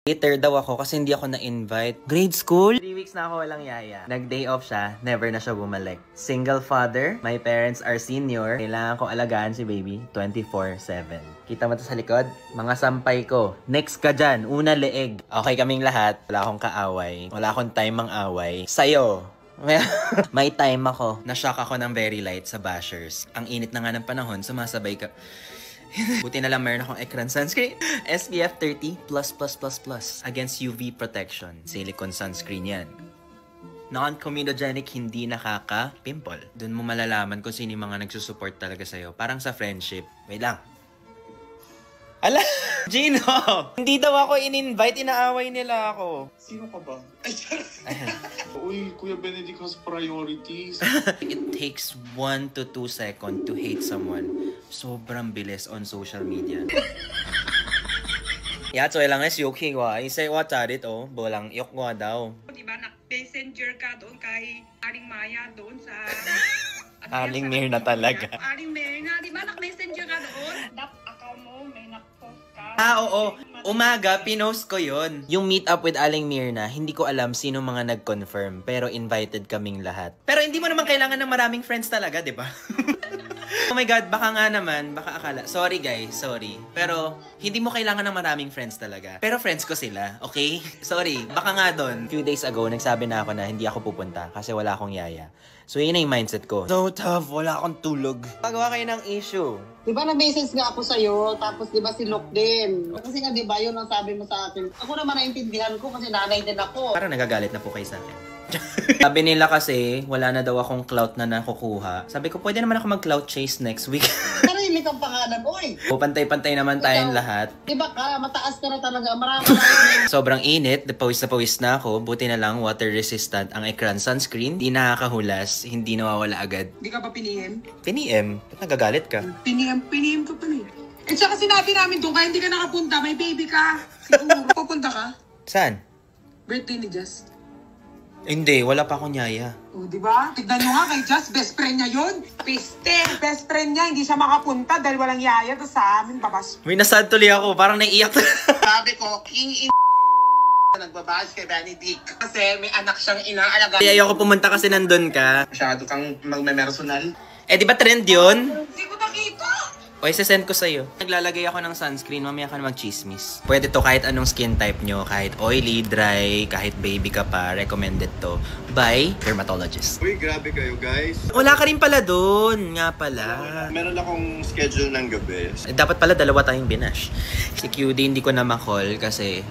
Later daw ako kasi hindi ako na-invite. Grade school? 3 weeks na ako walang yaya. Nag-day off siya, never na siya bumalik. Single father, my parents are senior. Kailangan ko alagaan si baby 24/7. Kita mo to sa likod? Mga sampay ko. Next ka dyan, una leeg. Okay kaming lahat. Wala akong kaaway. Wala akong time mang away. Sa'yo. May time ako. Na-shock ako ng very light sa bashers. Ang init na nga ng panahon, sumasabay ka. Buti na lang meron akong ekran sunscreen. SPF 30++++ against UV protection. Silicone sunscreen yan. Non-comedogenic, hindi nakaka-pimple. Doon mo malalaman kung sino yung mga nagsusupport talaga sa'yo. Parang sa friendship. Wait lang. Ala! Gino! Hindi daw ako in-invite, inaaway nila ako. Sino ka ba? Uy, Kuya Benedict has priorities. It takes 1 to 2 seconds to hate someone. Sobrang bilis on social media. 最lang係小 King 話，isay 我炸啲到，冇能喐我daw. Diba, nag-messenger ka doon kay Aling Maya doon sa... Aling Mirna talaga. Aling Mirna, diba, nag-messenger ka doon? Account mo, may nag-post ka. Oo. Umaga, pinost ko yon. Yung meet up with Aling Mirna, hindi ko alam sino mga nag-confirm, pero invited kaming lahat. Pero hindi mo naman kailangan ng maraming friends talaga, di ba? Oh my God, baka nga naman, baka akala. Sorry guys, sorry. Pero, hindi mo kailangan ng maraming friends talaga. Pero friends ko sila, okay? Sorry, baka nga doon. Few days ago, nagsabi na ako na hindi ako pupunta kasi wala akong yaya. So, yun na yung mindset ko. So tough, wala akong tulog. Pagawa kayo ng issue. Diba na-message nga ako sa'yo, tapos diba si Lok din. Kasi nga diba yun ang sabi mo sa akin. Ako naman naintindihan ko kasi nanay din ako. Parang nagagalit na po kayo sa akin. Sabi nila kasi, wala na daw akong clout na nakukuha. Sabi ko, pwede naman ako mag-clout chase next week. Sarili kang pangalan, oy! Pantay-pantay naman tayong lahat. Diba ka, mataas ka na talaga, marami. Sobrang init, pawis na ako. Buti na lang, water resistant ang ekran sunscreen. Hindi nakakahulas, hindi nawawala agad. Hindi ka pa pinihim? Piniem? Ba't nagagalit ka? Pinihim ka pa eh. At saka sinabi namin doon, kaya hindi ka nakapunta, may baby ka. Siguro, pupunta ka? Saan? Birthday ni Jess. Hindi, wala pa akong yaya. O, diba? Tignan nyo nga kay Jess, best friend niya yun. Piste, best friend niya, hindi siya makapunta dahil walang yaya. Tapos sa amin, babas. May nasad tuloy ako, parang naiiyak. Sabi ko, king nagbabash kay Benedict. Kasi may anak siyang inaalaga. Kaya ayoko pumunta kasi nandun ka. Masyado kang magme-personal. Eh, di ba trend yun? Hindi ko nakita. O, isasend ko sa'yo. Naglalagay ako ng sunscreen, mamaya ka na mag-chismis. Pwede to kahit anong skin type nyo, kahit oily, dry, kahit baby ka pa, recommended to by dermatologist. Uy, grabe kayo guys. Wala ka rin pala dun, nga pala. Meron akong schedule ng gabi. Dapat pala dalawa tayong binash. Si QD hindi ko na ma-call kasi